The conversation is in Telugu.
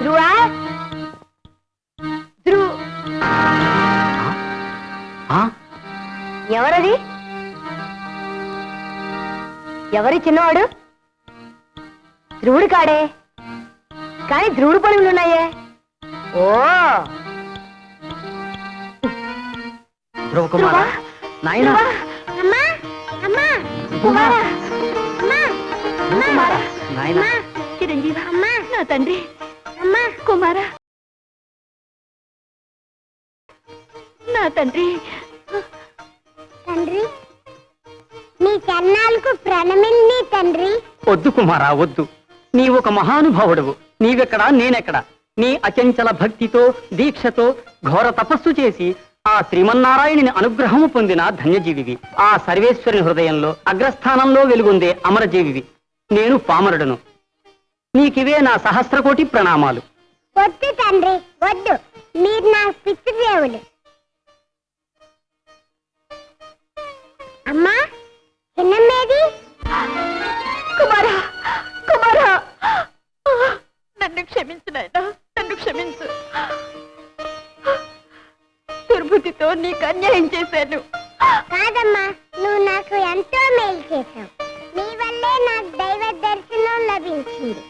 ధ్రువా ఎవరది? ఎవరి చిన్నవాడు? ధ్రువుడు కాడే, కానీ ధ్రువుడు పలువులున్నాయే. ఓ ధ్రువకుమారా, నాయనా, నాయనా, చిరంజీవ, నా తండ్రి, కుమారా, నా తండ్రి. తండ్రి, నీ చరణాలకు ప్రణమిల్ని తండ్రి. వద్దు కుమారా, వద్దు. నీవు ఒక మహానుభావుడవు. నీవెక్కడా, నేనెక్కడా? నీ అచంచల భక్తితో, దీక్షతో ఘోర తపస్సు చేసి ఆ శ్రీమన్నారాయణుని అనుగ్రహము పొందిన ధన్యజీవివి. ఆ సర్వేశ్వరుని హృదయంలో అగ్రస్థానంలో వెలుగొందే అమరజీవివి. నేను పామరుడను. నీకివే నా సహస్రకోటి ప్రణామాలు. వద్దు తండ్రి, వద్దు. మీరు నా పితృదేవులు. అమ్మా, చిన్నమ్మేది? కుమారా, కుమారా, నన్ను క్షమించు నాయనా, నన్ను క్షమించు. దుర్బుద్ధితో నీకు అన్యాయం చేశాను. కాదమ్మా, నువ్వు నాకు ఎంతో మేలు చేశావు. నీ వల్లే నాకు దైవ దర్శనం లభించింది.